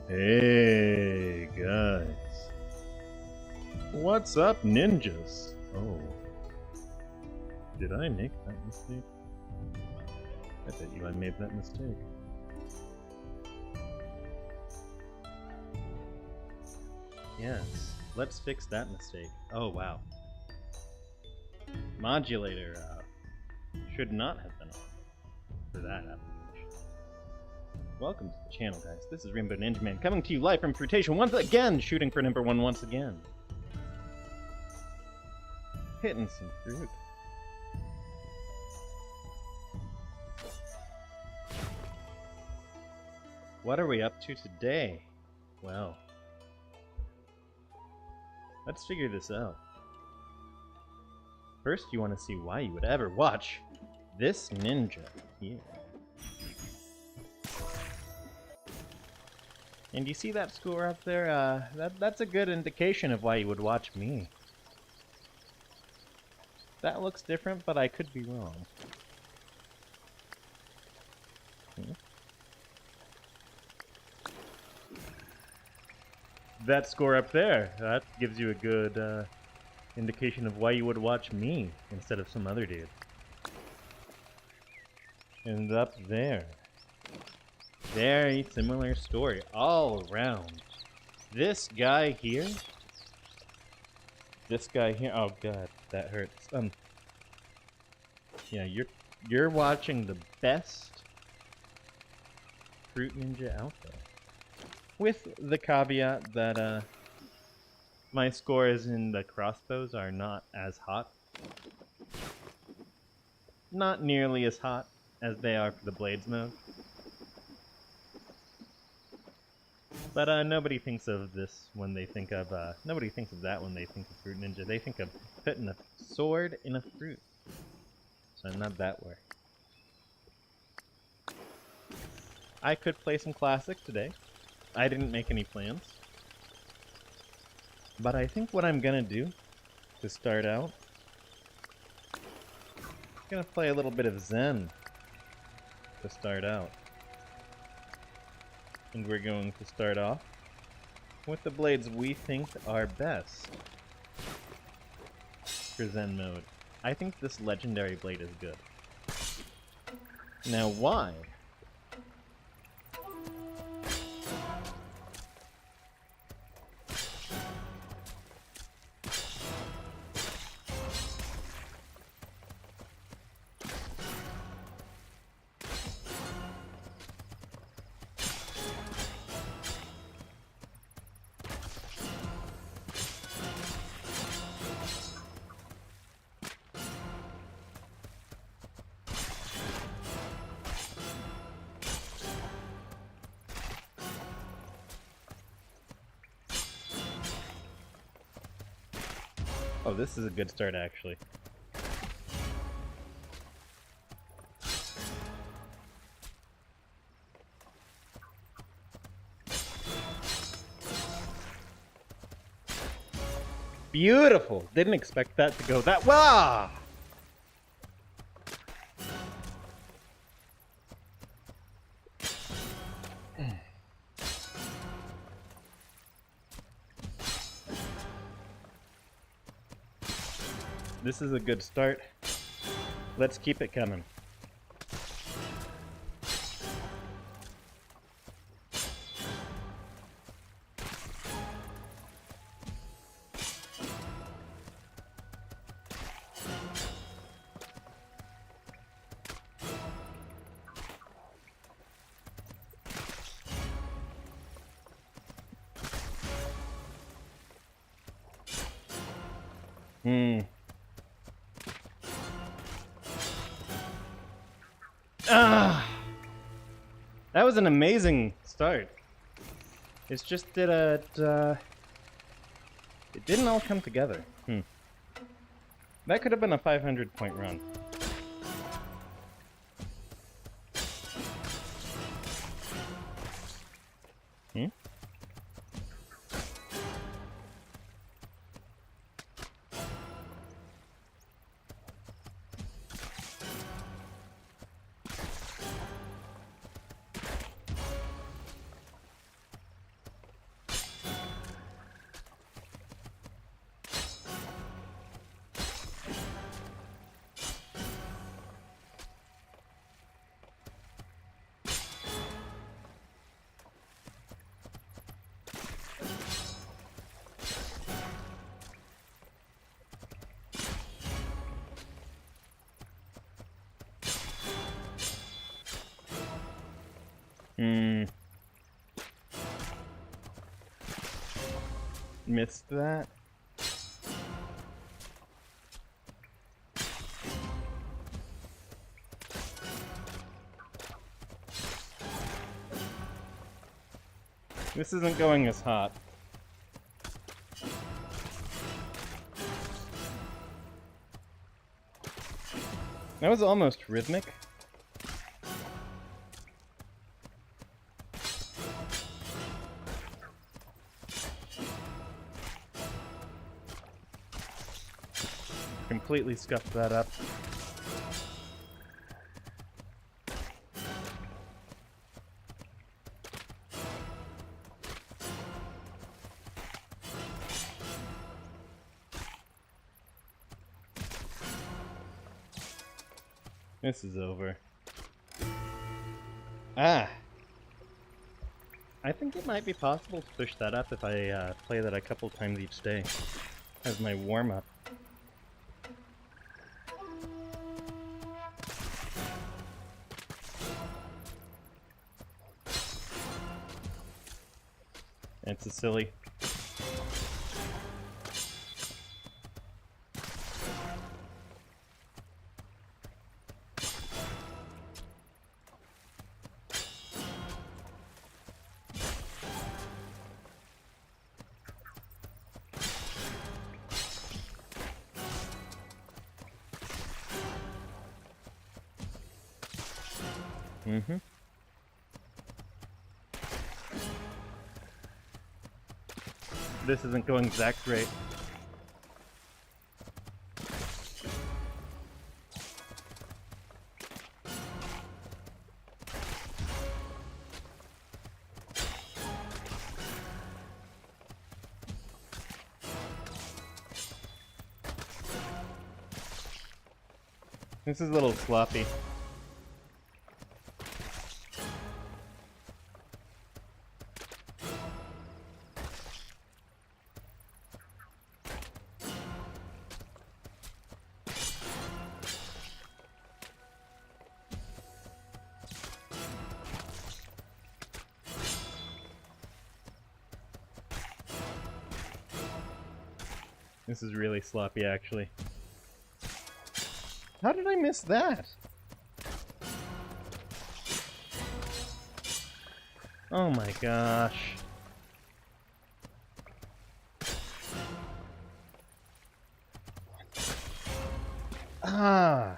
Hey guys, what's up, ninjas? Oh, did I make that mistake? I bet you I made that mistake. Yes, let's fix that mistake. Oh wow. Modulator should not have been on for that application. Welcome to the channel, guys. This is Rainbow Ninjaman coming to you live from Fruitation once again, shooting for number 1 once again. Hitting some fruit. What are we up to today? Well, let's figure this out. First, you want to see why you would ever watch this ninja here. And you see that score up there? That's a good indication of why you would watch me. That looks different, but I could be wrong. That score up there, that gives you a good indication of why you would watch me instead of some other dude. And up there, very similar story all around. This guy here, oh god, that hurts. Yeah, you're watching the best fruit ninja out there. With the caveat that my scores in the crossbows are not as hot. Not nearly as hot as they are for the blades mode. But nobody thinks of this when they think of nobody thinks of that when they think of Fruit Ninja. They think of putting a sword in a fruit. So not that way. I could play some classic today. I didn't make any plans. But I think what I'm gonna do to start out, I'm gonna play a little bit of Zen to start out. And we're going to start off with the blades we think are best for Zen mode. I think this legendary blade is good. Now why? Oh, this is a good start, actually. Beautiful! Didn't expect that to go that well. This is a good start. Let's keep it coming. That was an amazing start. It's just that it didn't all come together. That could have been a 500-point run. missed that. This isn't going as hot. That was almost rhythmic. Completely scuffed that up. This is over. Ah! I think it might be possible to push that up if I play that a couple times each day as my warm-up. It's a silly. Mm-hmm. This isn't going exact great. This is a little sloppy. This is really sloppy, actually. How did I miss that? Oh my gosh. Ah!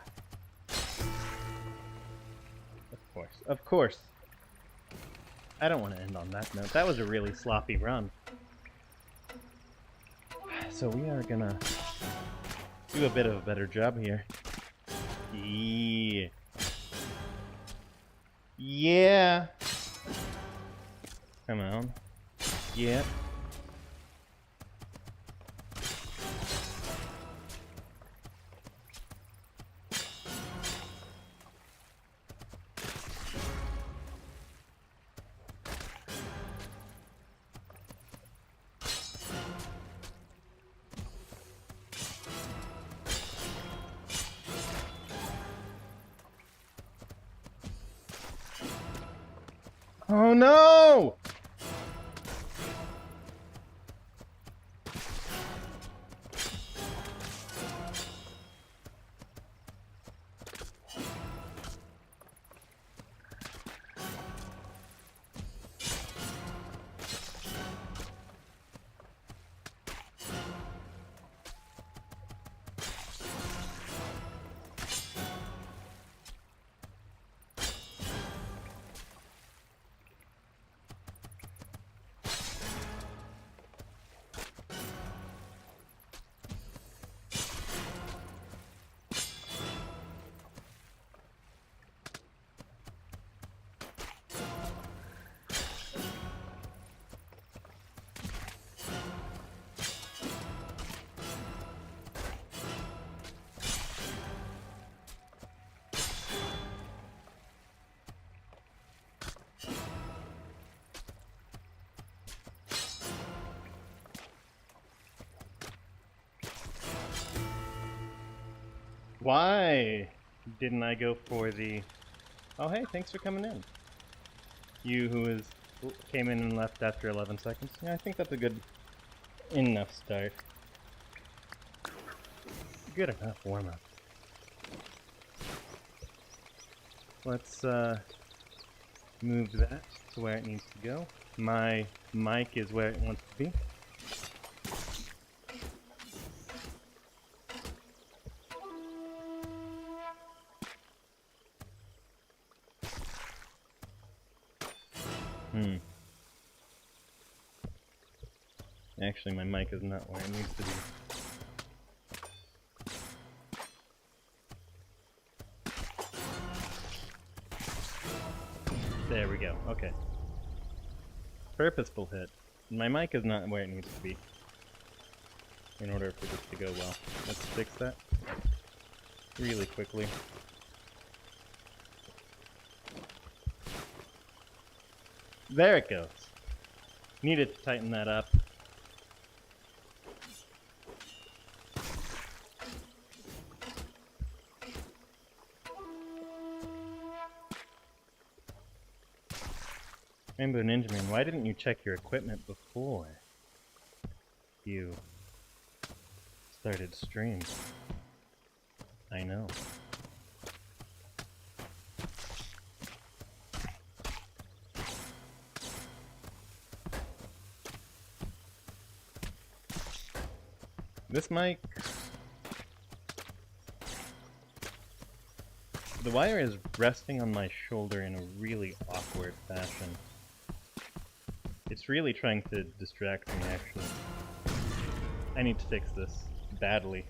Of course, of course. I don't want to end on that note. That was a really sloppy run. So we are gonna do a bit of a better job here. Yeah. Yeah. Come on. Yeah. Oh no! Why didn't I go for the... Oh hey, thanks for coming in. You who came in and left after 11 seconds. Yeah, I think that's a good Enough start. Good enough warm-up. Let's move that to where it needs to go. My mic is where it wants to be. Actually, my mic is not where it needs to be. There we go, okay. Purposeful hit. My mic is not where it needs to be in order for this to go well. Let's fix that really quickly. There it goes. Needed to tighten that up. Rainbow Ninjaman, why didn't you check your equipment before you started stream? I know. This mic... The wire is resting on my shoulder in a really awkward fashion. It's really trying to distract me, actually. I need to fix this badly,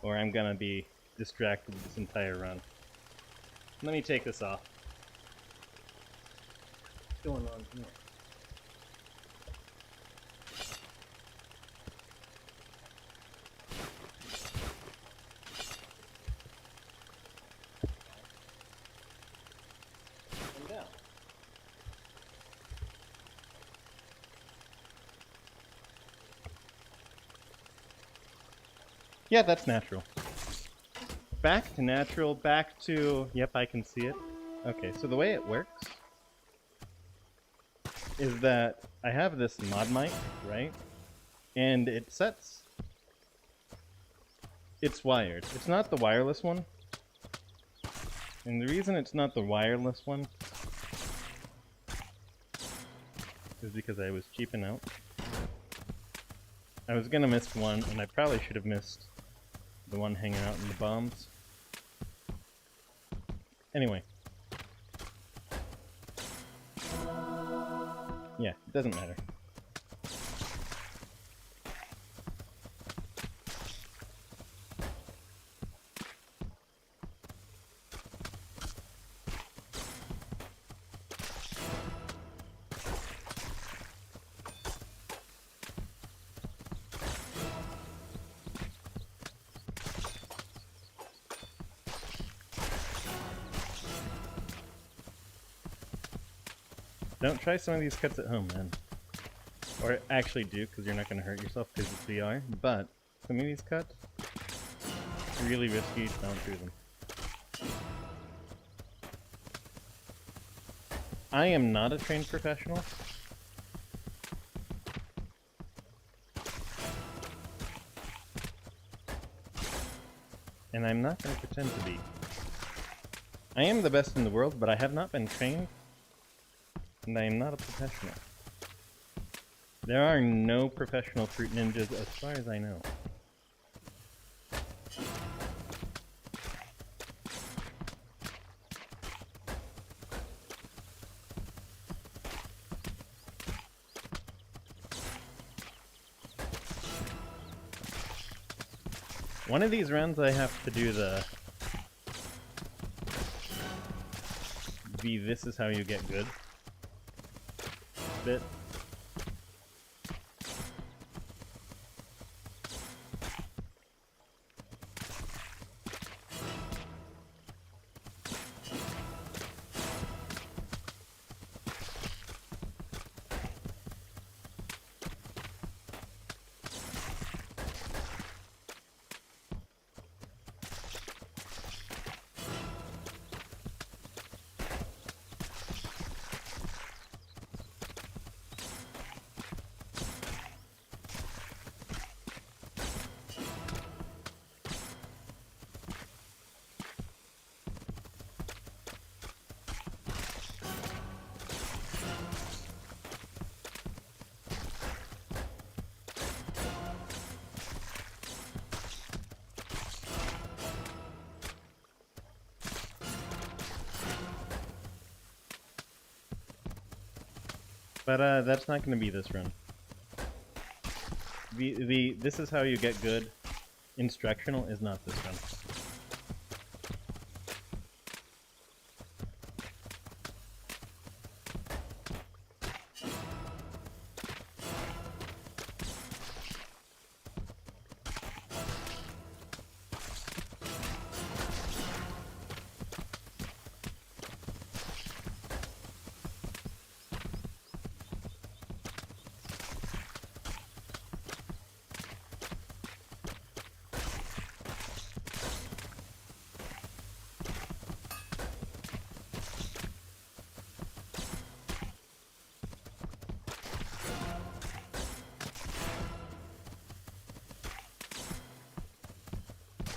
or I'm gonna be distracted this entire run. Let me take this off. What's going on here? Come down. Yeah, that's natural. Back to natural, back to... Yep, I can see it. Okay, so the way it works is that I have this mod mic, right? And it sets... It's wired. It's not the wireless one. And the reason it's not the wireless one is because I was cheaping out. I was gonna miss one, and I probably should have missed the one hanging out in the bombs. Anyway. Yeah, it doesn't matter. Don't try some of these cuts at home, man. Or actually do, because you're not going to hurt yourself because it's VR. But some of these cuts, really risky, don't do them. I am not a trained professional. And I'm not going to pretend to be. I am the best in the world, but I have not been trained. And I am not a professional. There are no professional fruit ninjas as far as I know. One of these runs I have to do the this is how you get good bit. But that's not going to be this run. This is how you get good. Instructional is not this run.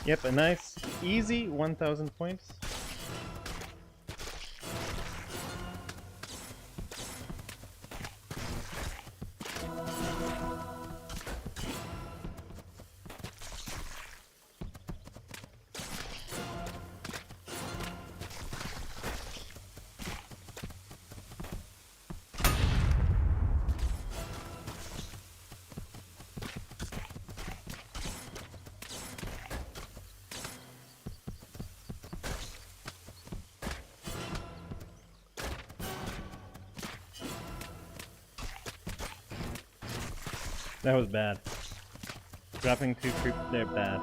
Yep, a nice, easy 1,000 points. That was bad. Dropping 2 troops there, bad.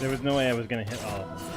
There was no way I was gonna hit all of them.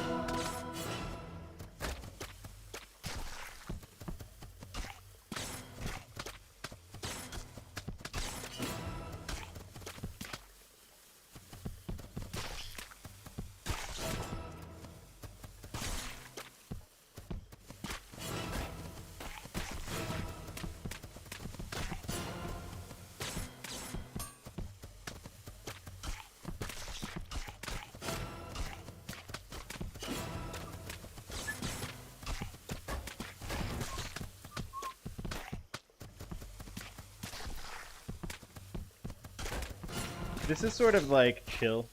This is sort of like chill.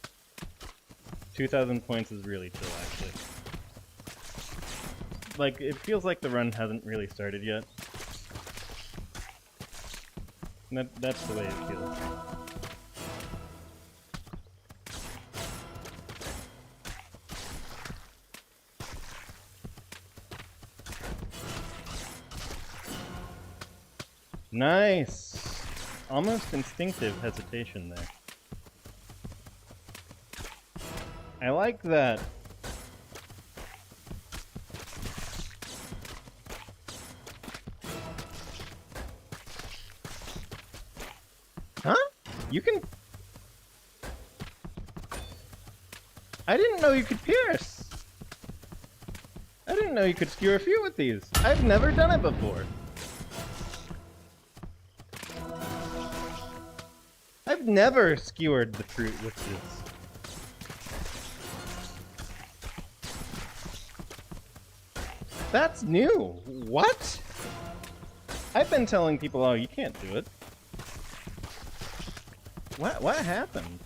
2,000 points is really chill, actually. Like, it feels like the run hasn't really started yet. That's the way it feels. Nice! Almost instinctive hesitation there. I like that. Huh? You can... I didn't know you could pierce. I didn't know you could skewer a few with these. I've never done it before. I've never skewered the fruit with this. That's new. What? I've been telling people, oh, you can't do it. What happened?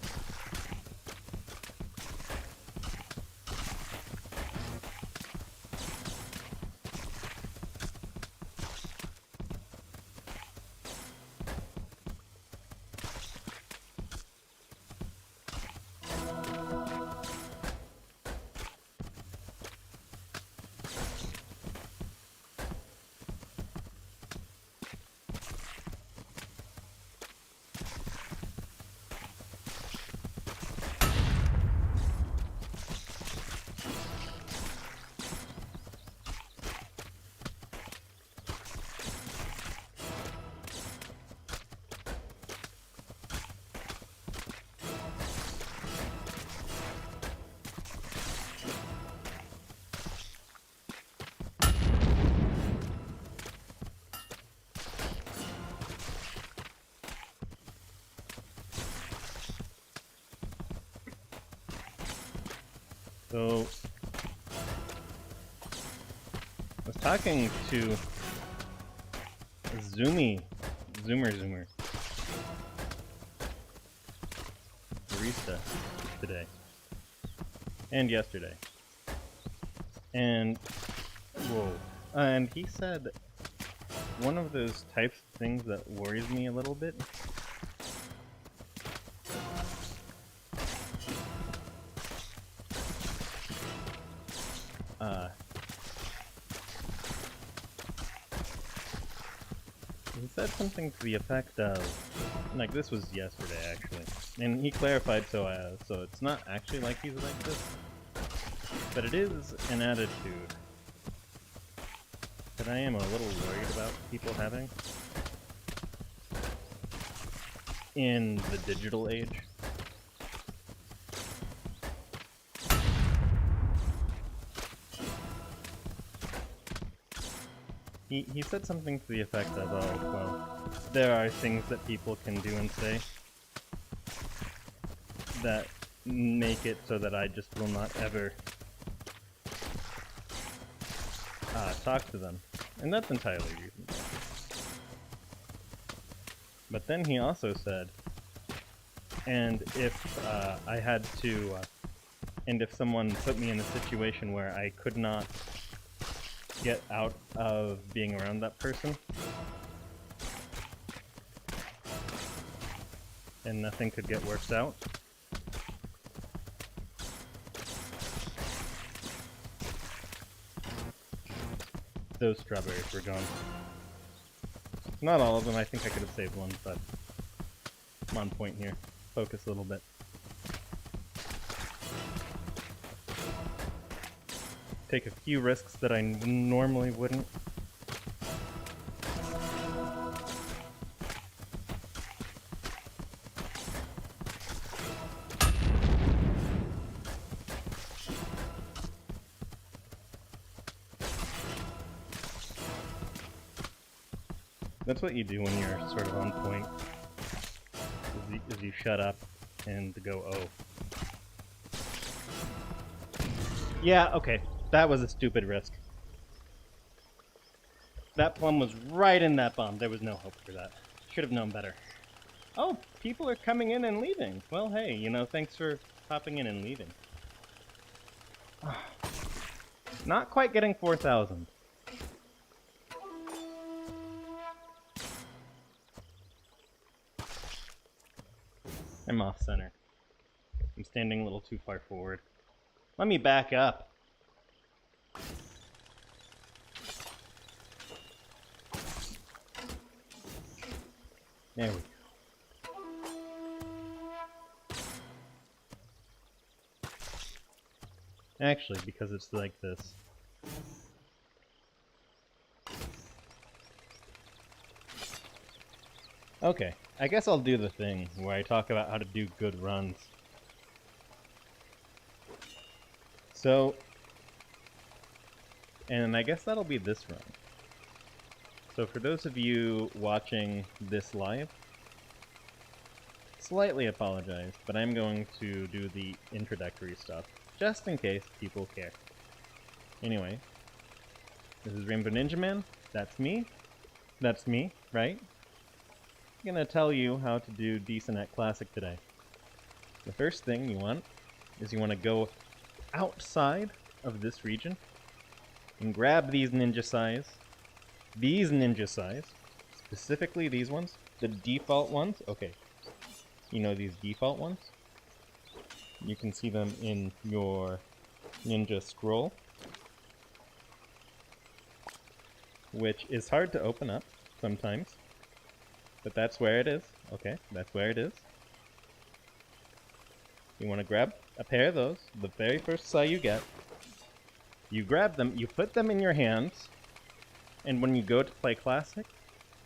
So, I was talking to Zoomer, barista today, and yesterday, and whoa, and he said one of those types of things that worries me a little bit. He said something to the effect of, like, this was yesterday actually, and he clarified so it's not actually like he's like this, but it is an attitude that I am a little worried about people having in the digital age. He said something to the effect of, oh, well, there are things that people can do and say that make it so that I just will not ever talk to them. And that's entirely reasonable. But then he also said, and if I had to, and if someone put me in a situation where I could not get out of being around that person, and nothing could get worked out, those strawberries were gone. Not all of them, I think I could have saved one, but I'm on point here. Focus a little bit. Take a few risks that I normally wouldn't. That's what you do when you're sort of on point, is you shut up and go, oh. Yeah, okay. That was a stupid risk. That plum was right in that bomb. There was no hope for that. Should have known better. Oh, people are coming in and leaving. Well, hey, you know, thanks for popping in and leaving. Not quite getting 4,000. I'm off center. I'm standing a little too far forward. Let me back up. There we go. Actually, because it's like this. Okay, I guess I'll do the thing where I talk about how to do good runs. So, and I guess that'll be this run. So for those of you watching this live, slightly apologize, but I'm going to do the introductory stuff, just in case people care. Anyway, this is Rainbow Ninjaman. That's me. That's me, right? I'm gonna tell you how to do decent at Classic today. The first thing you want is you want to go outside of this region and grab these ninja sais. These ninja sais, specifically these ones, the default ones. Okay, you know these default ones? You can see them in your ninja scroll, which is hard to open up sometimes, but that's where it is. Okay, that's where it is. You want to grab a pair of those, the very first sai you get. You grab them, you put them in your hands, and when you go to play Classic,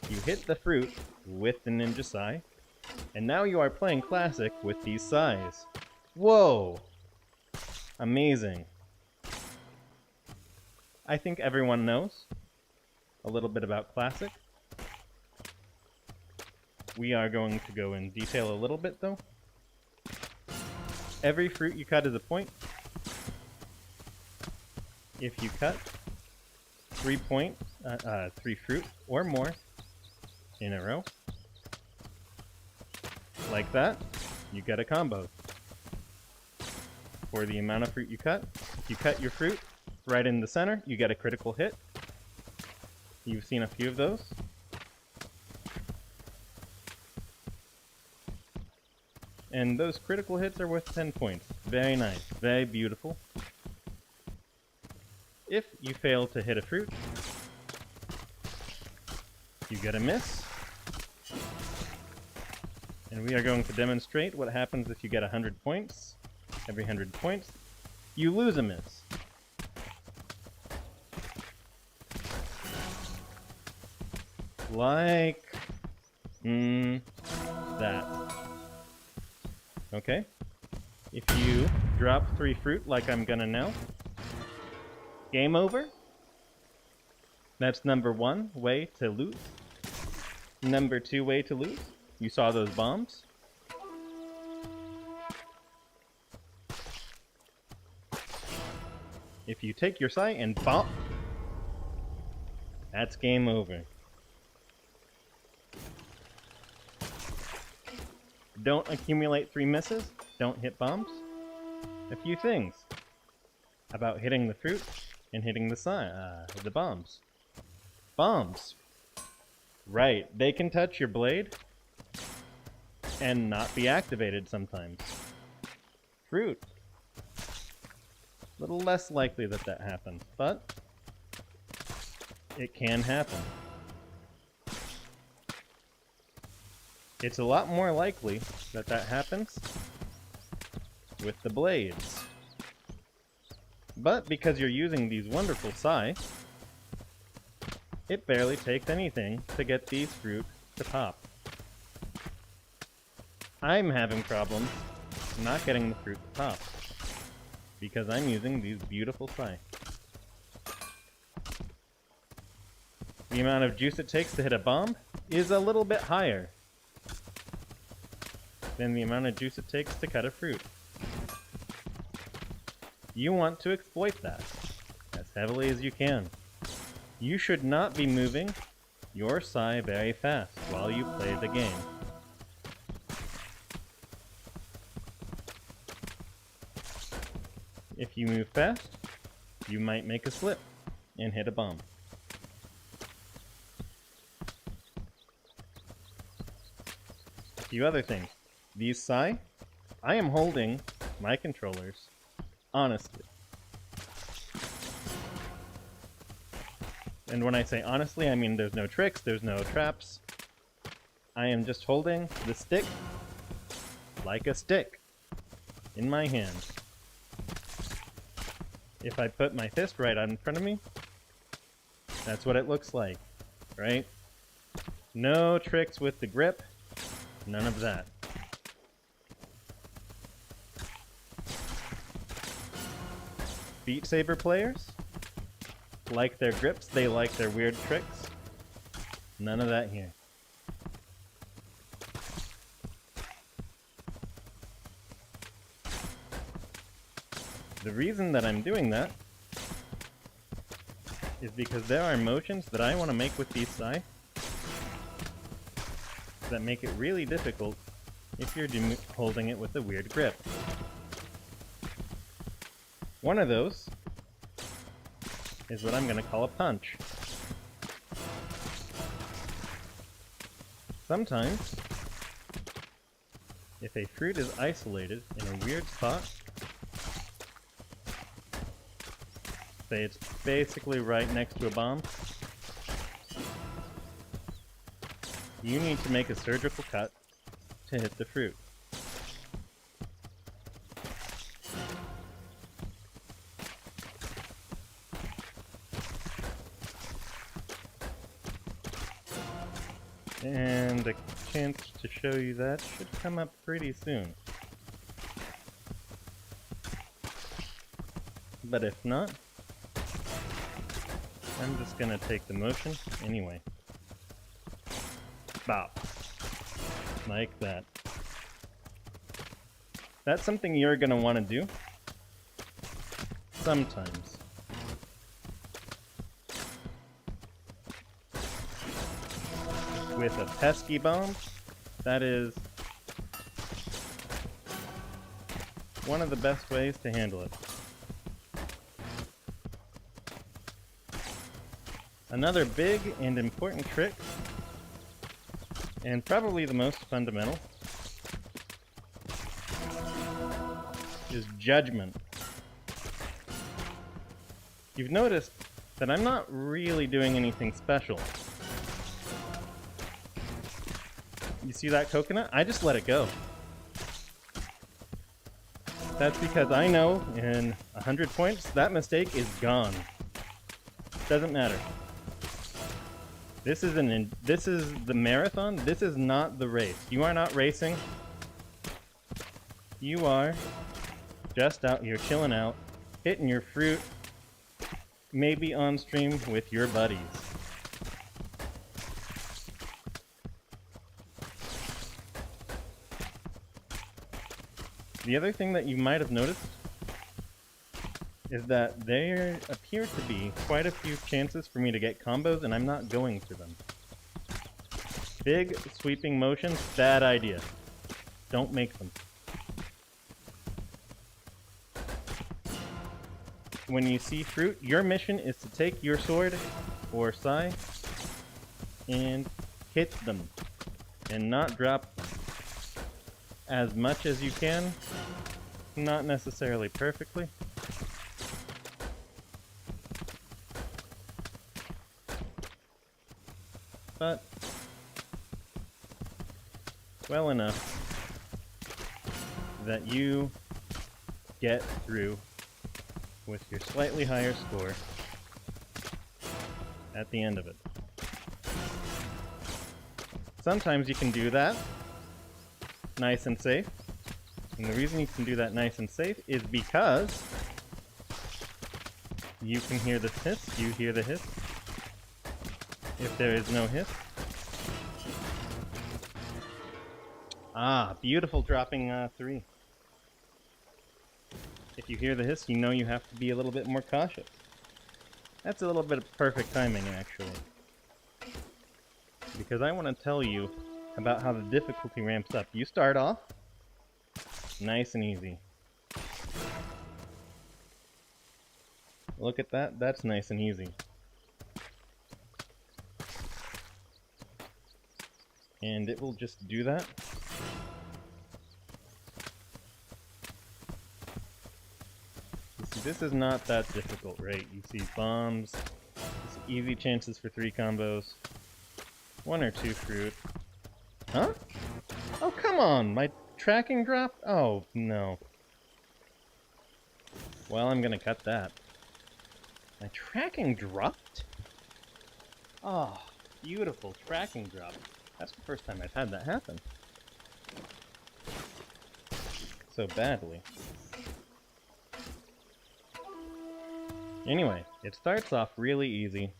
you hit the fruit with the ninja sai, and now you are playing Classic with these sais. Whoa! Amazing. I think everyone knows a little bit about Classic. We are going to go in detail a little bit, though. Every fruit you cut is a point. if you cut 3 fruit or more in a row, like that, you get a combo. For the amount of fruit you cut, if you cut your fruit right in the center, you get a critical hit. You've seen a few of those. And those critical hits are worth 10 points. Very nice, very beautiful. If you fail to hit a fruit, you get a miss. And we are going to demonstrate what happens if you get 100 points. Every 100 points, you lose a miss. Like that. Okay? If you drop 3 fruit like I'm gonna now, game over. That's number 1 way to lose. Number 2 way to lose. You saw those bombs. If you take your sai and bomb, that's game over. Don't accumulate 3 misses. Don't hit bombs. A few things about hitting the fruit and hitting the bombs. Bombs. Right, they can touch your blade and not be activated sometimes. Fruit. A little less likely that that happens, but it can happen. It's a lot more likely that that happens with the blades. But because you're using these wonderful sai, it barely takes anything to get these fruit to pop. I'm having problems not getting the fruit to pop because I'm using these beautiful sai. The amount of juice it takes to hit a bomb is a little bit higher than the amount of juice it takes to cut a fruit. You want to exploit that as heavily as you can. You should not be moving your sai very fast while you play the game. If you move fast, you might make a slip and hit a bomb. A few other things. These sai, I am holding my controllers honestly. And when I say honestly, I mean there's no tricks, there's no traps. I am just holding the stick like a stick in my hand. If I put my fist right out in front of me, that's what it looks like, right? No tricks with the grip, none of that. Beat Saber players like their grips, they like their weird tricks. None of that here. The reason that I'm doing that is because there are motions that I want to make with these sai that make it really difficult if you're holding it with a weird grip. One of those is what I'm going to call a punch. Sometimes, if a fruit is isolated in a weird spot, say it's basically right next to a bomb, you need to make a surgical cut to hit the fruit. And a chance to show you that should come up pretty soon. But if not, I'm just gonna take the motion anyway. Bop. Like that. That's something you're gonna want to do sometimes. with a pesky bomb, that is one of the best ways to handle it. Another big and important trick, and probably the most fundamental, is judgment. You've noticed that I'm not really doing anything special. You see that coconut? I just let it go. That's because I know in 100 points, that mistake is gone. Doesn't matter. This is the marathon. This is not the race. You are not racing. You are just out here chilling out, hitting your fruit, maybe on stream with your buddies. The other thing that you might have noticed is that there appear to be quite a few chances for me to get combos, and I'm not going for them. Big sweeping motions, bad idea. Don't make them. When you see fruit, your mission is to take your sword or sai and hit them and not drop them. As much as you can, not necessarily perfectly. But well enough that you get through with your slightly higher score at the end of it. Sometimes you can do that nice and safe, and the reason you can do that nice and safe is because you can hear the hiss, you hear the hiss. If there is no hiss. Ah, beautiful dropping 3. If you hear the hiss, you know you have to be a little bit more cautious. That's a little bit of perfect timing, actually. Because I want to tell you about how the difficulty ramps up. You start off nice and easy. Look at that, that's nice and easy. And it will just do that. You see, this is not that difficult, right? You see bombs, you see easy chances for 3 combos, 1 or 2 fruit. Huh? Oh, come on! My tracking dropped? Oh, no. Well, I'm gonna cut that. My tracking dropped? Oh, beautiful tracking drop. That's the first time I've had that happen. So badly. Anyway, it starts off really easy.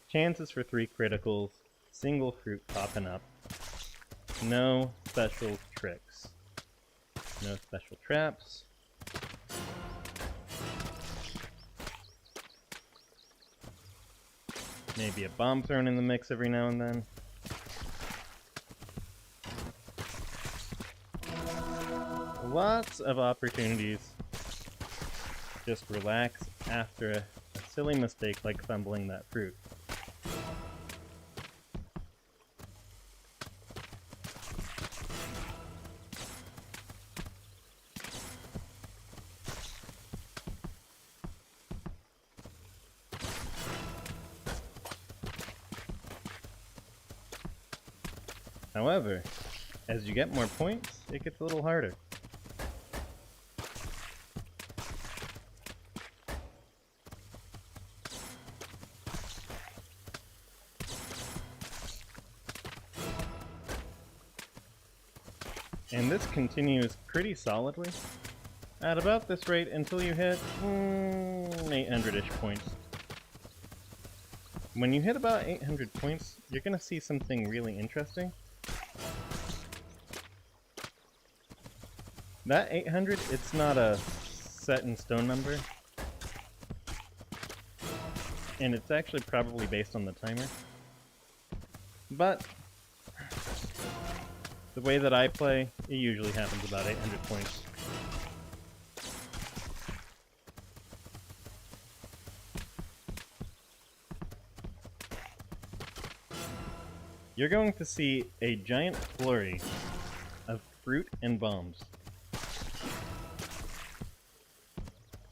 Chances for 3 criticals, single fruit popping up. No special tricks. No special traps. Maybe a bomb thrown in the mix every now and then. Lots of opportunities. Just relax after a silly mistake like fumbling that fruit. However, as you get more points, it gets a little harder. And this continues pretty solidly at about this rate until you hit 800-ish points. When you hit about 800 points, you're going to see something really interesting. That 800, it's not a set in stone number. and it's actually probably based on the timer. But the way that I play, it usually happens about 800 points. You're going to see a giant flurry of fruit and bombs.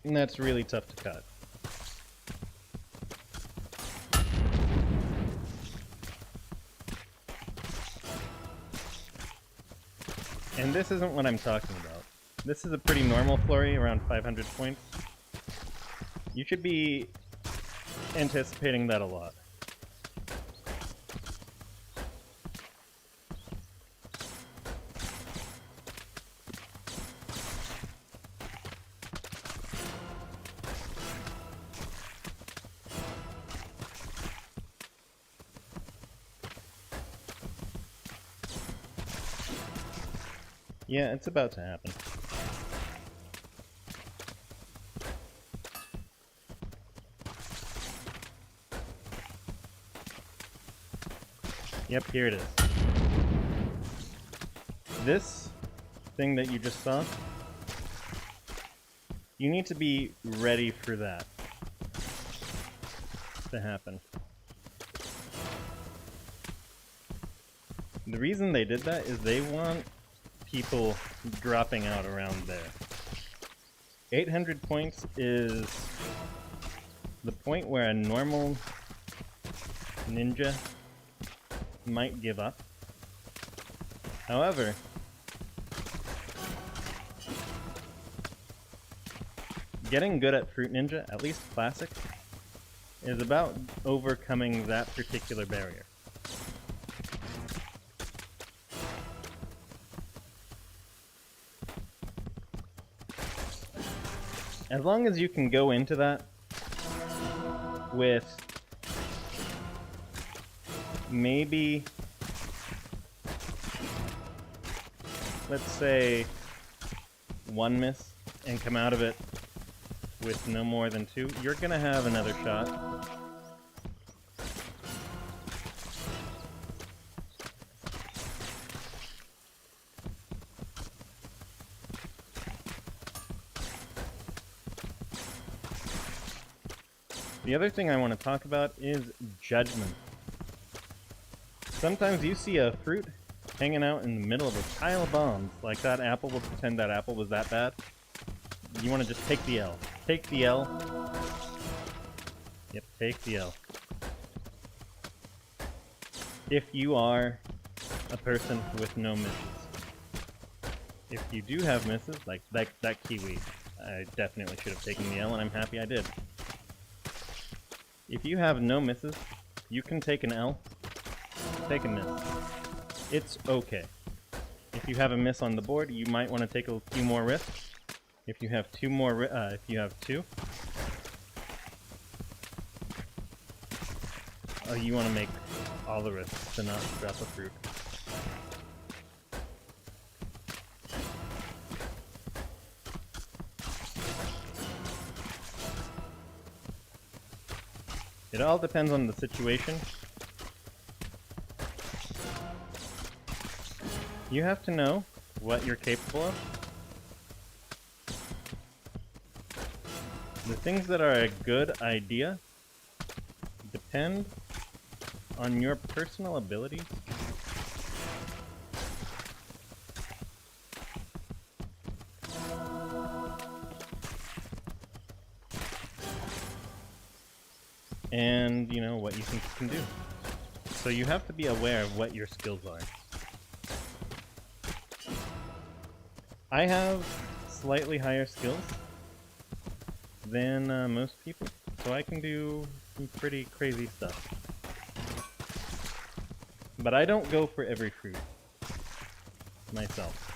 And that's really tough to cut. And this isn't what I'm talking about. This is a pretty normal flurry, around 500 points. You should be anticipating that a lot. Yeah, it's about to happen. Yep, here it is. This thing that you just saw, you need to be ready for that to happen. The reason they did that is they want people dropping out around there. 800 points is the point where a normal ninja might give up. However, getting good at Fruit Ninja, at least Classic, is about overcoming that particular barrier. As long as you can go into that with maybe, let's say, 1 miss and come out of it with no more than 2, you're gonna have another shot. The other thing I want to talk about is judgment. Sometimes you see a fruit hanging out in the middle of a pile of bombs, like that apple. We'll pretend that apple was that bad. You want to just take the L. Take the L. Yep, take the L. If you are a person with no misses. If you do have misses, like that kiwi, I definitely should have taken the L, and I'm happy I did. If you have no misses, you can take an L, take a miss. It's okay. If you have a miss on the board, you might want to take a few more risks. If you have two, you want to make all the risks to not drop a fruit. It all depends on the situation. You have to know what you're capable of. The things that are a good idea depend on your personal abilities. And, you know, what you think you can do. So you have to be aware of what your skills are. I have slightly higher skills than most people, so I can do some pretty crazy stuff. But I don't go for every fruit myself.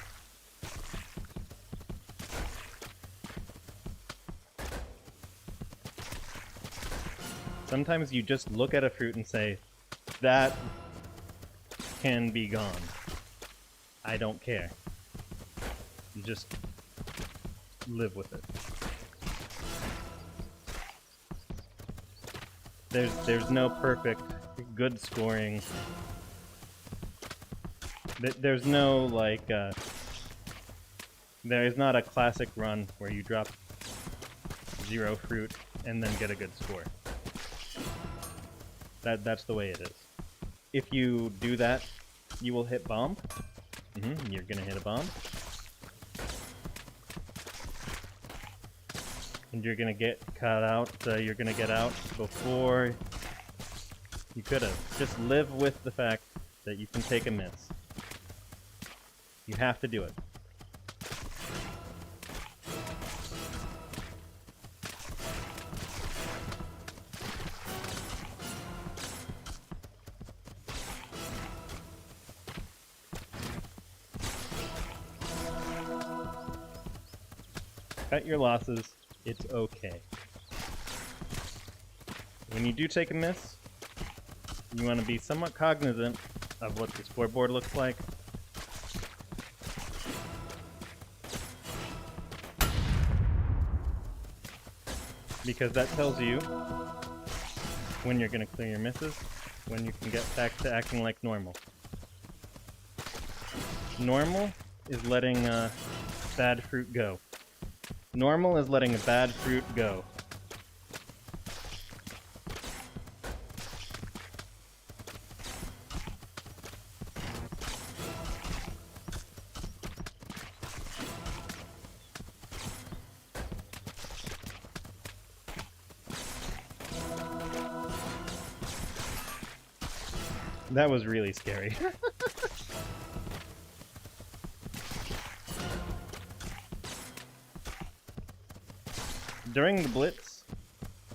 Sometimes you just look at a fruit and say, that can be gone. I don't care. You just live with it. There's no perfect, good scoring. There's no, like, there is not a classic run where you drop 0 fruit and then get a good score. That's the way it is. If you do that, you will hit bomb. You're gonna hit a bomb. And you're gonna get cut out, you're gonna get out before you could have. Just live with the fact that you can take a miss. You have to do it. Cut your losses. It's okay. When you do take a miss, you want to be somewhat cognizant of what the scoreboard looks like. Because that tells you when you're going to clear your misses, when you can get back to acting like normal. Normal is letting bad fruit go. Normal is letting a bad fruit go. That was really scary. During the blitz,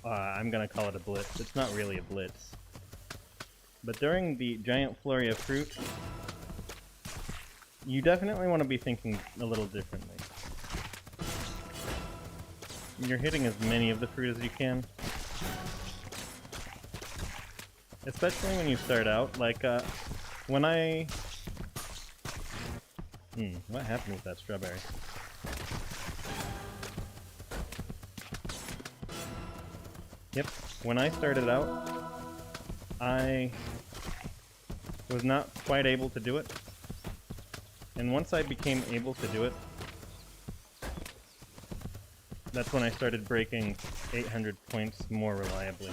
I'm gonna call it a blitz. It's not really a blitz. But during the giant flurry of fruit, you definitely want to be thinking a little differently. You're hitting as many of the fruit as you can. Especially when you start out, like, when I... what happened with that strawberry? Yep, when I started out, I was not quite able to do it. And once I became able to do it, that's when I started breaking 800 points more reliably.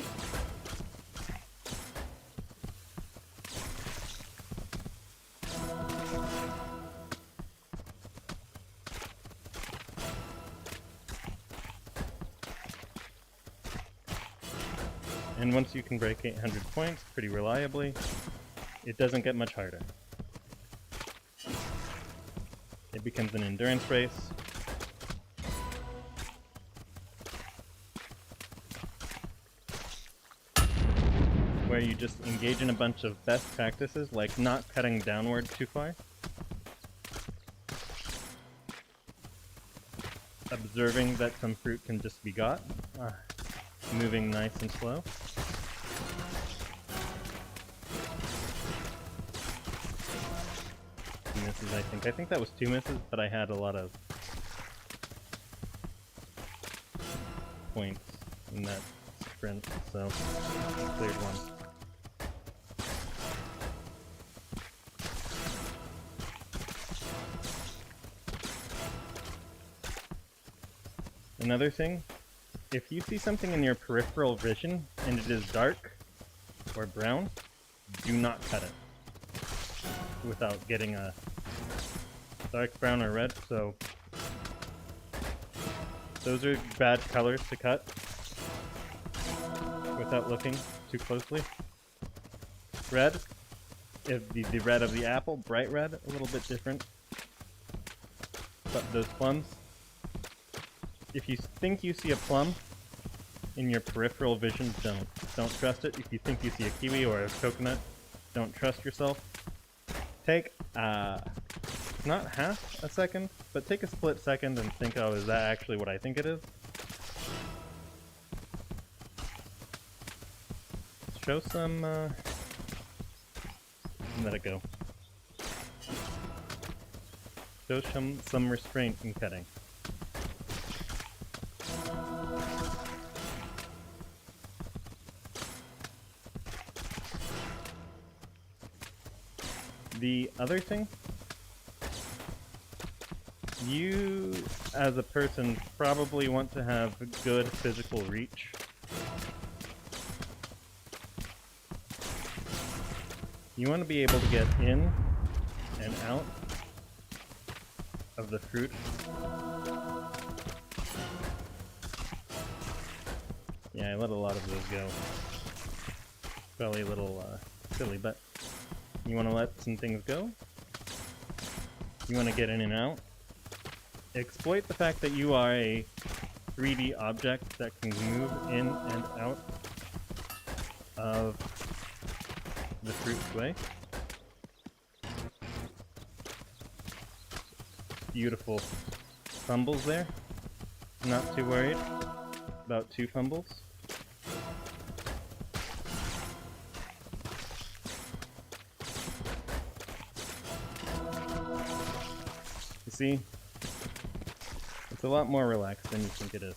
And once you can break 800 points pretty reliably, it doesn't get much harder. It becomes an endurance race. Where you just engage in a bunch of best practices, like not cutting downward too far. Observing that some fruit can just be got. Moving nice and slow. Misses, I think. I think that was 2 misses, but I had a lot of points in that sprint, so I cleared one. Another thing, if you see something in your peripheral vision and it is dark or brown, do not cut it without getting a dark brown or red. So those are bad colors to cut without looking too closely. Red, if the red of the apple, bright red, a little bit different. But those plums, if you think you see a plum in your peripheral vision, don't trust it. If you think you see a kiwi or a coconut, don't trust yourself. Take not half a second, but take a split second and think, oh, is that actually what I think it is? Show some let it go. Show some restraint in cutting. The other thing, you as a person probably want to have good physical reach. You want to be able to get in and out of the fruit. Yeah, I let a lot of those go. Probably a little silly, but you want to let some things go. You want to get in and out. Exploit the fact that you are a 3D object that can move in and out of the fruit's way. Beautiful fumbles there. Not too worried about 2 fumbles. You see? It's a lot more relaxed than you think it is.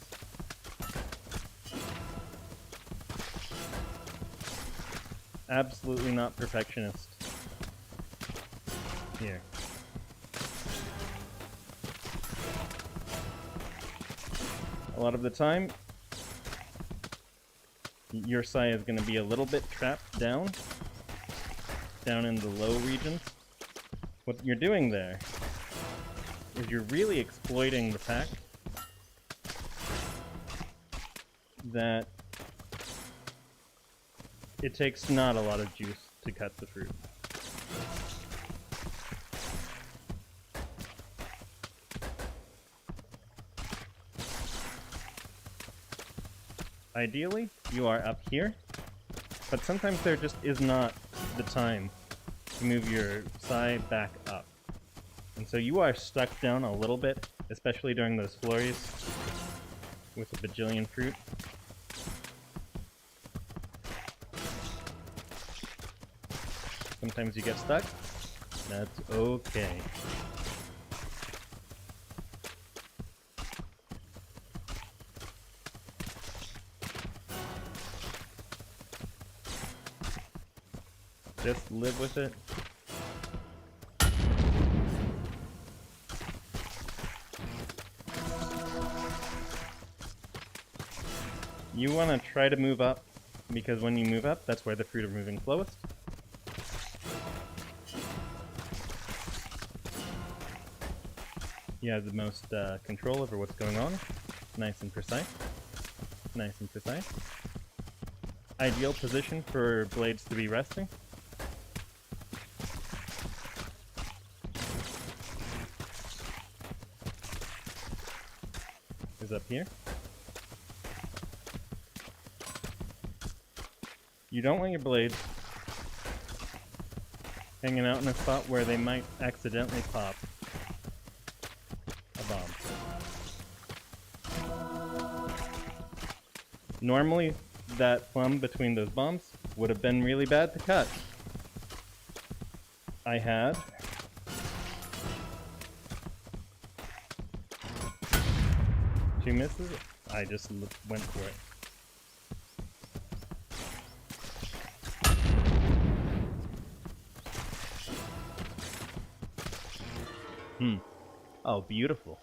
Absolutely not perfectionist here. A lot of the time, your sai is going to be a little bit trapped down in the low regions. What you're doing there is you're really exploiting the fact that it takes not a lot of juice to cut the fruit. Ideally, you are up here, but sometimes there just is not the time to move your sai back up. And so you are stuck down a little bit, especially during those flurries with a bajillion fruit. Sometimes you get stuck. That's okay. Just live with it. You want to try to move up, because when you move up, that's where the fruit are moving slowest. You have the most control over what's going on. Nice and precise. Nice and precise. Ideal position for blades to be resting. Is up here. You don't want your blades hanging out in a spot where they might accidentally pop a bomb. Normally, that plum between those bombs would have been really bad to cut. I had two misses. I just went for it. Oh, beautiful.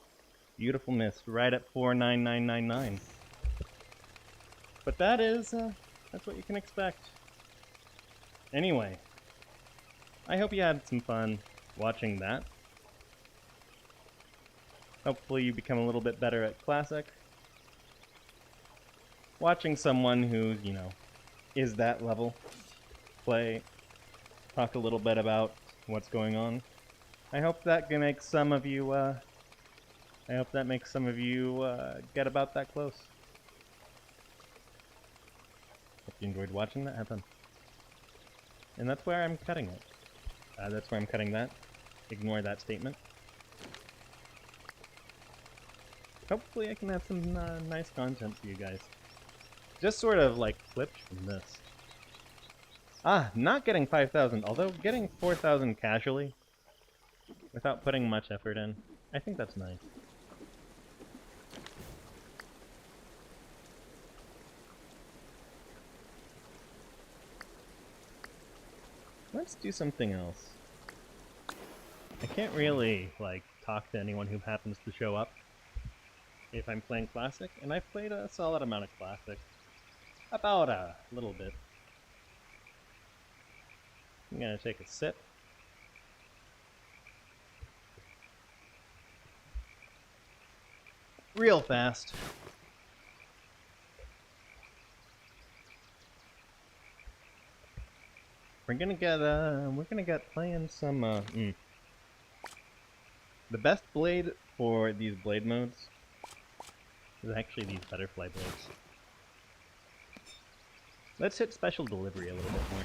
Beautiful miss. Right at 49999. But that is, that's what you can expect. Anyway, I hope you had some fun watching that. Hopefully you become a little bit better at Classic. Watching someone who, you know, is that level play, talk a little bit about what's going on. I hope that makes some of you, get about that close. Hope you enjoyed watching that happen. And that's where I'm cutting it. That's where I'm cutting that. Ignore that statement. Hopefully I can have some nice content for you guys. Just sort of like flipped from this. Not getting 5,000, although getting 4,000 casually, without putting much effort in, I think that's nice. Let's do something else. I can't really, like, talk to anyone who happens to show up if I'm playing Classic, and I've played a solid amount of Classic. About a little bit. I'm gonna take a sip. Real fast. We're gonna get playing some, The best blade for these blade modes is actually these butterfly blades. Let's hit special delivery a little bit more.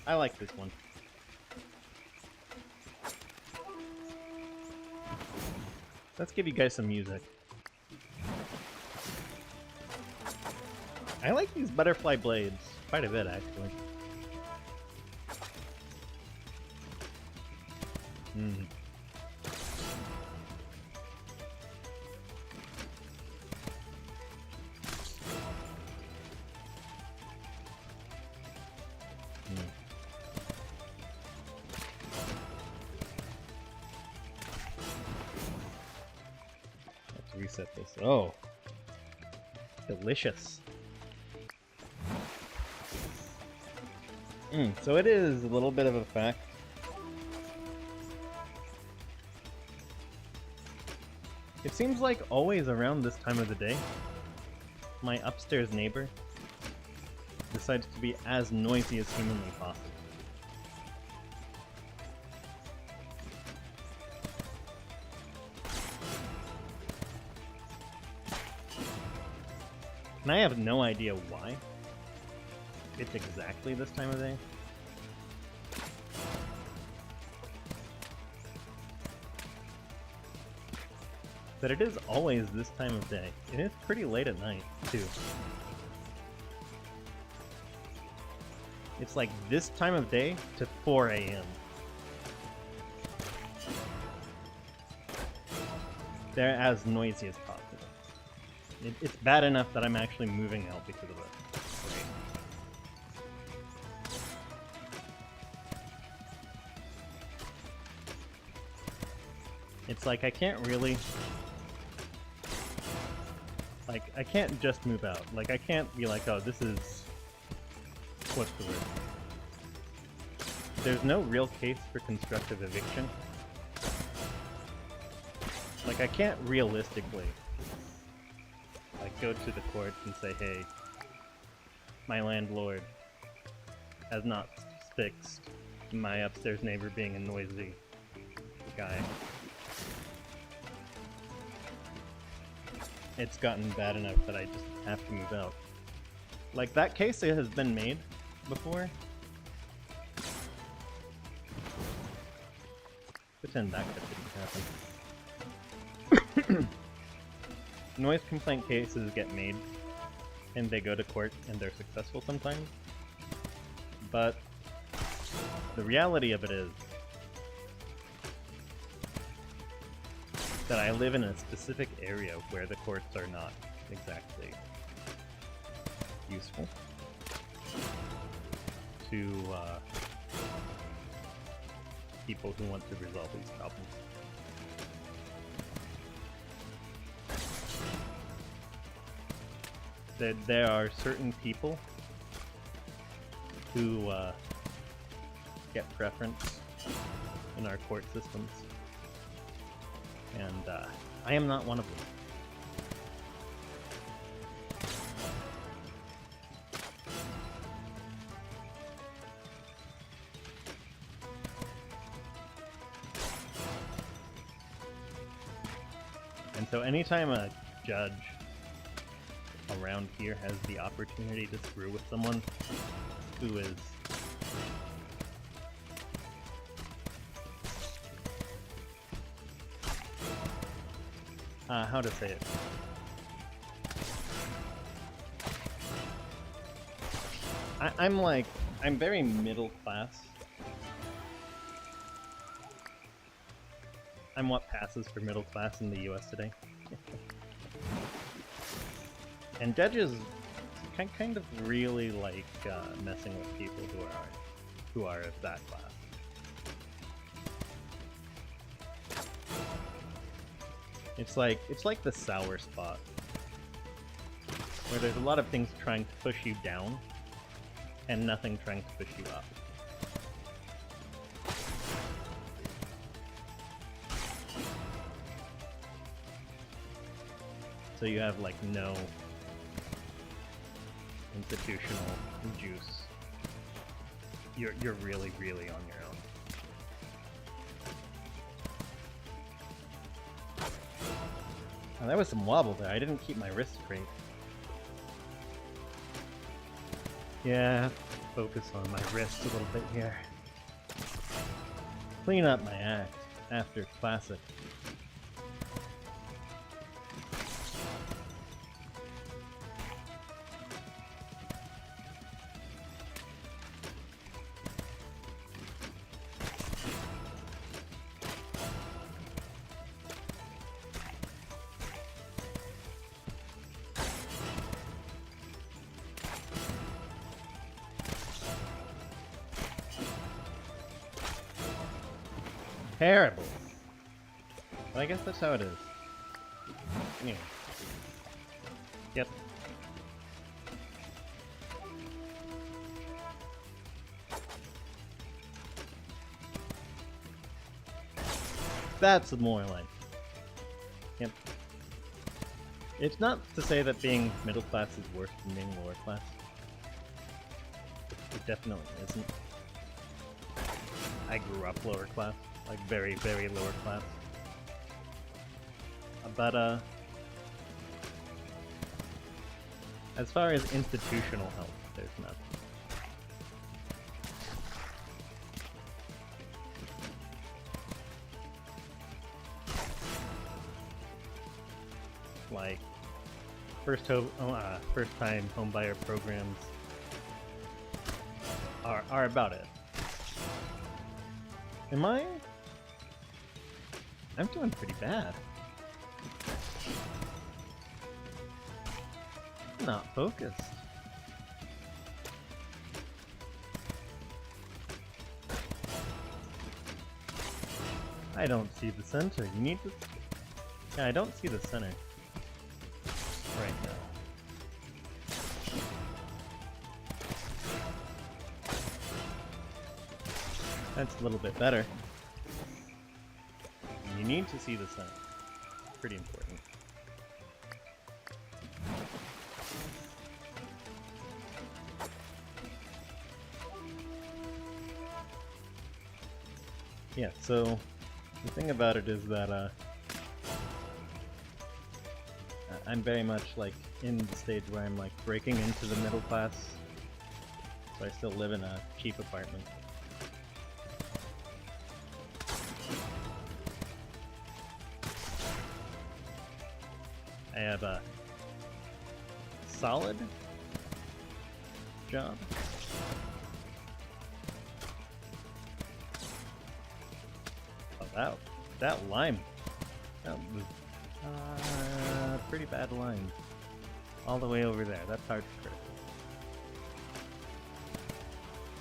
I like this one. Let's give you guys some music. I like these butterfly blades quite a bit, actually. Let's reset this. Oh, delicious. So it is a little bit of a fact. It seems like always around this time of the day, my upstairs neighbor decides to be as noisy as humanly possible. And I have no idea why it's exactly this time of day. But it is always this time of day. And it's pretty late at night, too. It's like this time of day to 4 a.m. They're as noisy as possible. It's bad enough that I'm actually moving out because of it. It's like I can't really... Like, I can't just move out. Like, I can't be like, oh, this is... What's the word? There's no real case for constructive eviction. Like, I can't realistically, like, go to the courts and say, hey, my landlord has not fixed my upstairs neighbor being a noisy guy. It's gotten bad enough that I just have to move out. Like, that case has been made before. Pretend that didn't happen. Noise complaint cases get made, and they go to court, and they're successful sometimes. But the reality of it is that I live in a specific area where the courts are not exactly useful to people who want to resolve these problems. There are certain people who get preference in our court systems. And I am not one of them. And so anytime a judge around here has the opportunity to screw with someone who is how to say it? I'm very middle class. I'm what passes for middle class in the US today. And judges kind of really like messing with people who are of that class. It's like the sour spot, where there's a lot of things trying to push you down, and nothing trying to push you up. So you have like no institutional juice. You're really, really on your own. Oh, that was some wobble there. I didn't keep my wrist straight. Yeah, I have to focus on my wrist a little bit here. Clean up my act after classic. Terrible. But I guess that's how it is. Anyway. Yep. That's more like. Yep. It's not to say that being middle class is worse than being lower class. It definitely isn't. I grew up lower class. Like very, very lower class. But as far as institutional help, there's nothing. Like first time homebuyer programs are about it. Am I? I'm doing pretty bad. Not focused. I don't see the center. You need to... Yeah, I don't see the center. Right now. That's a little bit better. You need to see the center. Pretty important. Yeah, so the thing about it is that I'm very much like in the stage where I'm like breaking into the middle class, so I still live in a cheap apartment. I have a solid job. Oh, that lime. That was pretty bad lime. All the way over there. That's hard to crit.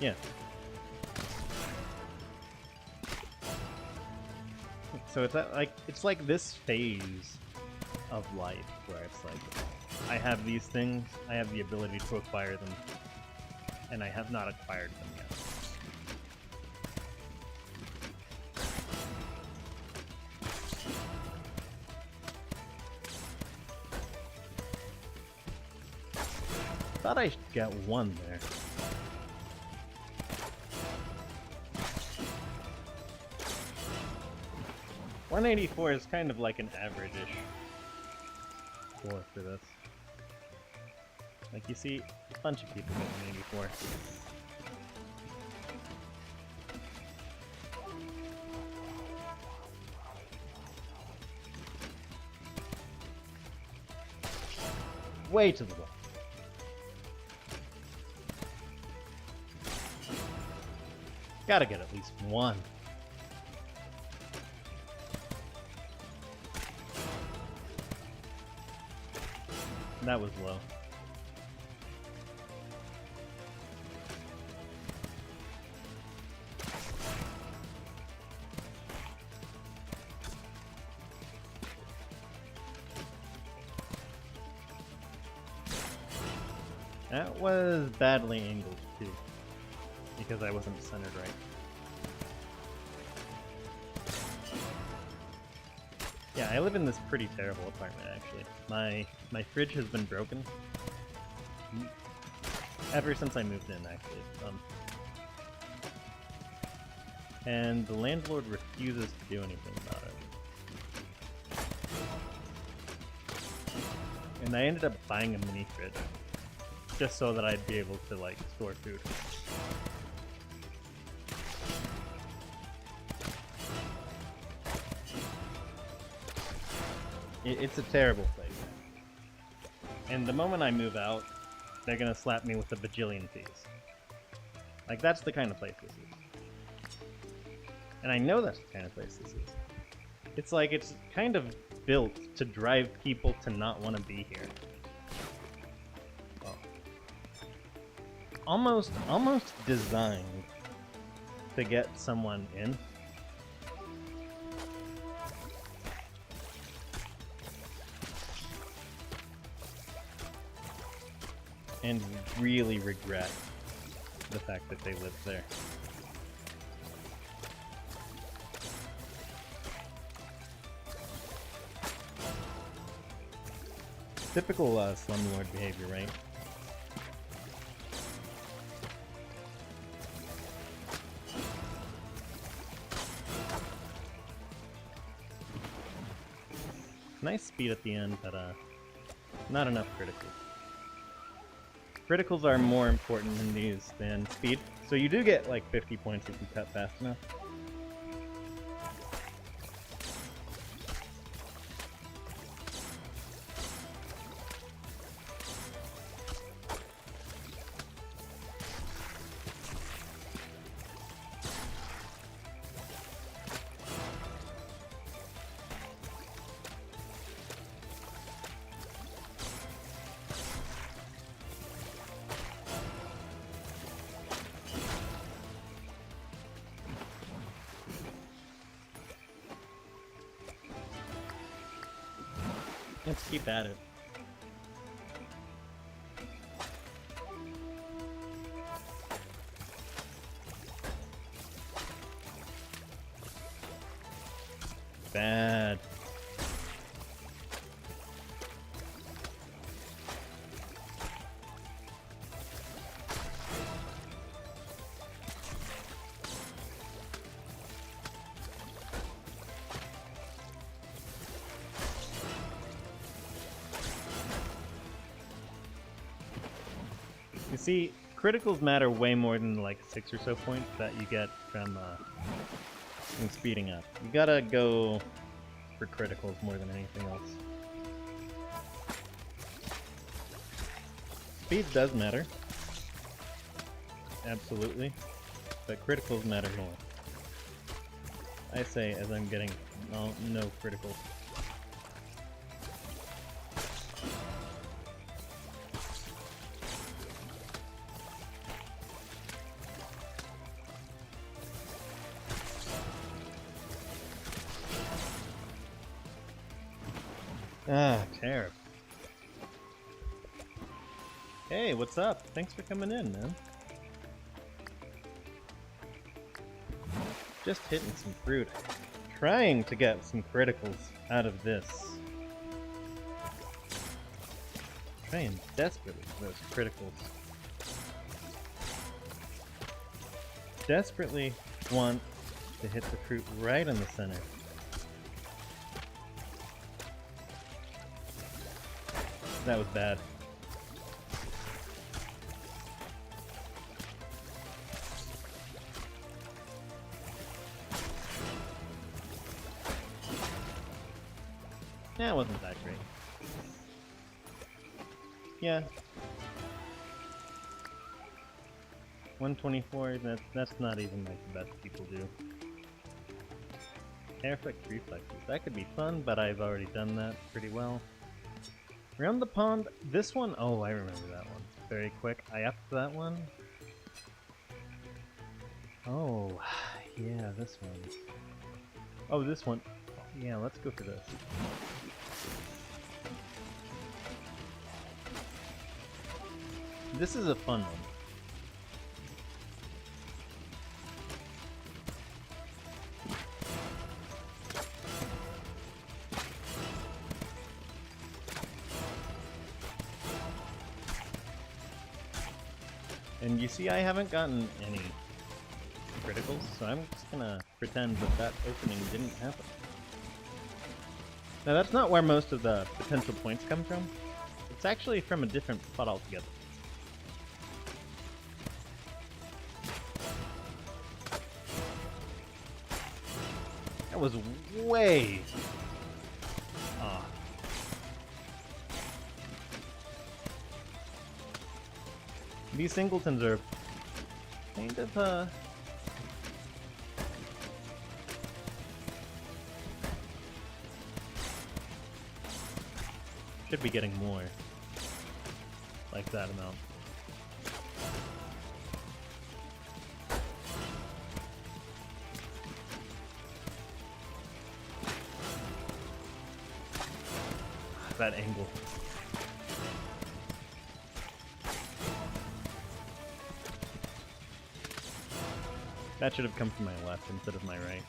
Yeah. So it's like this phase of life where it's like I have these things, I have the ability to acquire them, and I have not acquired them yet. Thought I should get one there. $184 is kind of like an average-ish score for this. Like you see a bunch of people get 184. Way to the left. Gotta get at least one. That was low. That was badly angled too, because I wasn't centered right. Yeah, I live in this pretty terrible apartment actually. My fridge has been broken ever since I moved in actually. And the landlord refuses to do anything about it. And I ended up buying a mini fridge, just so that I'd be able to, like, store food. It's a terrible place. And the moment I move out, they're gonna slap me with a bajillion fees. Like, that's the kind of place this is. And I know that's the kind of place this is. It's like it's kind of built to drive people to not want to be here. Oh. Almost designed to get someone in. And really regret the fact that they lived there. Typical slumlord behavior, right? Nice speed at the end, but not enough criticals. Criticals are more important in these than speed, so you do get like 50 points if you cut fast enough. Let's keep at it. Bad. You see, criticals matter way more than like 6 or so points that you get from speeding up. You gotta go for criticals more than anything else. Speed does matter. Absolutely. But criticals matter more. I say as I'm getting no criticals. Ah, terrible. Hey, what's up? Thanks for coming in, man. Just hitting some fruit. Trying to get some criticals out of this. Trying desperately for those criticals. Desperately want to hit the fruit right in the center. That was bad. Yeah, it wasn't that great. Yeah. 124, that's not even like the best people do. Perfect reflexes. That could be fun, but I've already done that pretty well. Around the pond, this one, oh, I remember that one. Very quick. I upped that one. Oh, yeah, this one. Oh, this one. Yeah, let's go for this. This is a fun one. And you see I haven't gotten any criticals, so I'm just gonna pretend that that opening didn't happen. Now that's not where most of the potential points come from. It's actually from a different spot altogether. That was way off. These singletons are kind of, should be getting more. Like that amount. That angle. That should have come from my left instead of my right.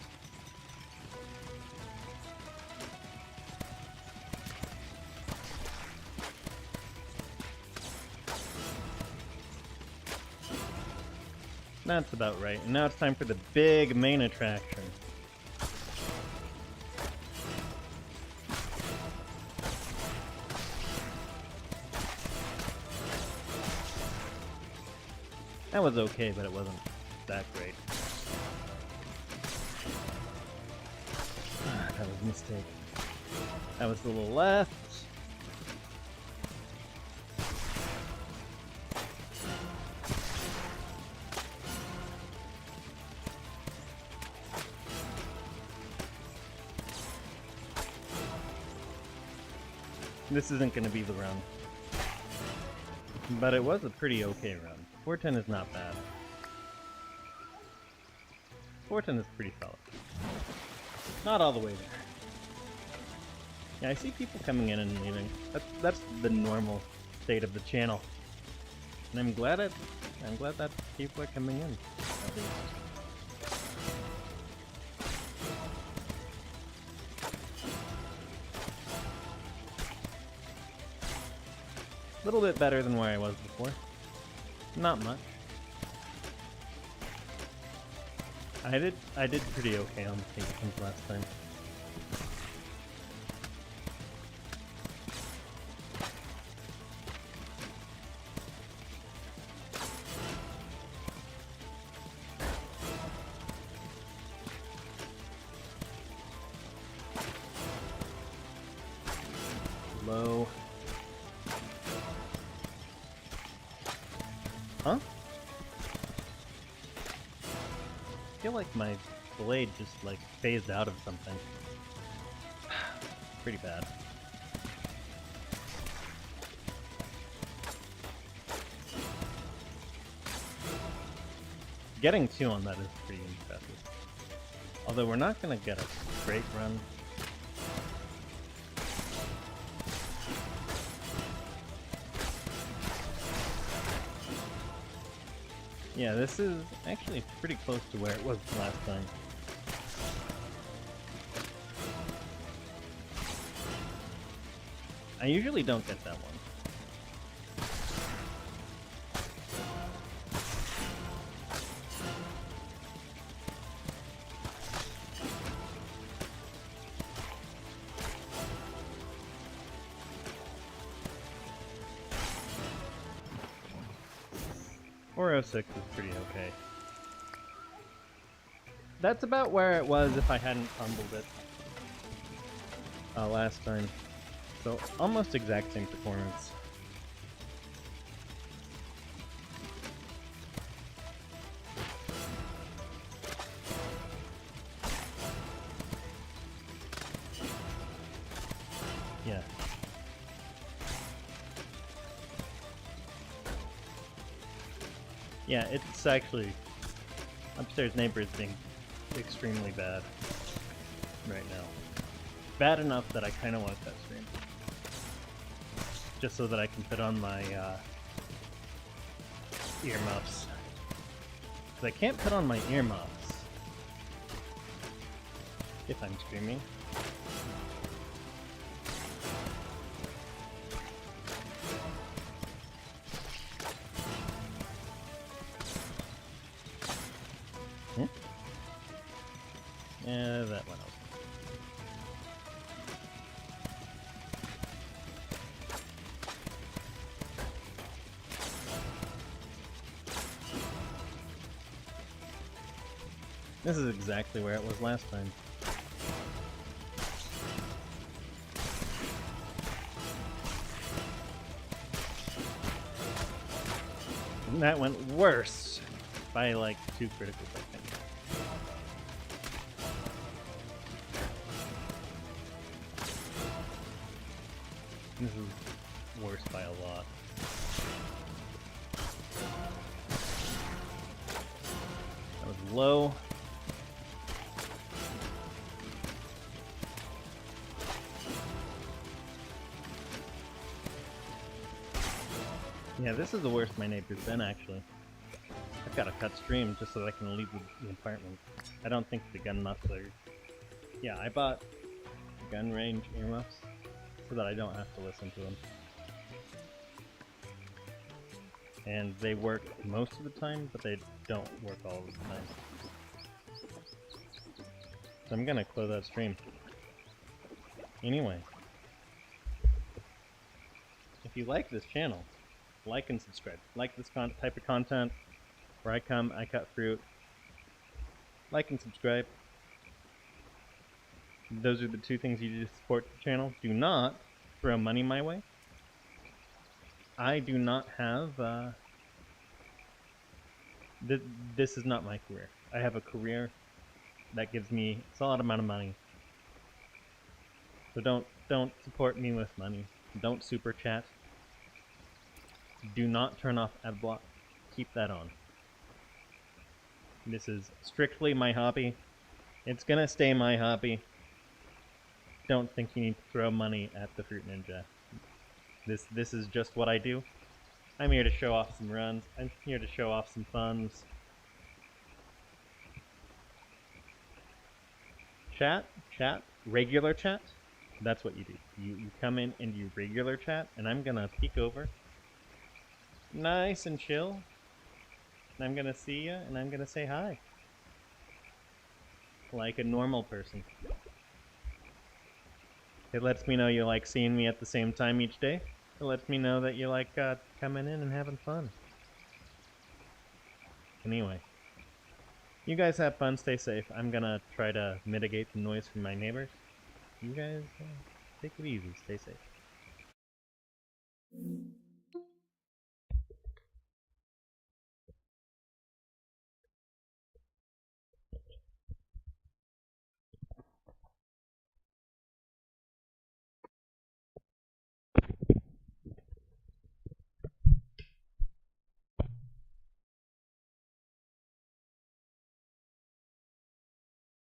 That's about right. And now it's time for the big main attraction. That was okay, but it wasn't that great. That was a mistake. That was the little left. This isn't going to be the run. But it was a pretty okay run. 410 is not bad. 410 is pretty solid. Not all the way there. Yeah, I see people coming in and leaving. That's the normal state of the channel. And I'm glad that people are coming in. At least. A little bit better than where I was before. Not much. I did pretty okay on the singletons last time. Low. Huh? I feel like my blade just like phased out of something. Pretty bad. Getting 2 on that is pretty impressive. Although we're not gonna get a great run. Yeah, this is actually pretty close to where it was last time. I usually don't get that one. .406 is pretty okay. That's about where it was if I hadn't fumbled it last time. So almost exact same performance. Yeah. Yeah, it's actually upstairs neighbor is being extremely bad right now. Bad enough that I kind of want to cut stream. Just so that I can put on my earmuffs. Because I can't put on my earmuffs if I'm streaming. Yeah, that went out. This is exactly where it was last time. And that went worse by like 2 critical seconds. This is worse by a lot. That was low. Yeah, this is the worst my neighbor's been, actually. I've got to cut stream just so that I can leave the apartment. I don't think the gun nuts are... Yeah, I bought gun range earmuffs so that I don't have to listen to them. And they work most of the time, but they don't work all the time. So I'm gonna close that stream. Anyway. If you like this channel, like and subscribe. Like this type of content where I come, I cut fruit. Like and subscribe. Those are the 2 things you do to support the channel. Do not throw money my way. I do not have, this is not my career. I have a career that gives me a solid amount of money. So don't support me with money. Don't super chat. Do not turn off ad block. Keep that on. This is strictly my hobby. It's gonna stay my hobby. Don't think you need to throw money at the Fruit Ninja. This is just what I do. I'm here to show off some runs. I'm here to show off some funds. Chat, regular chat. That's what you do. You come in and you regular chat, and I'm gonna peek over. Nice and chill. And I'm gonna see you, and I'm gonna say hi. Like a normal person. It lets me know you like seeing me at the same time each day. It lets me know that you like coming in and having fun. Anyway. You guys have fun, stay safe. I'm gonna try to mitigate the noise from my neighbors. You guys take it easy, stay safe.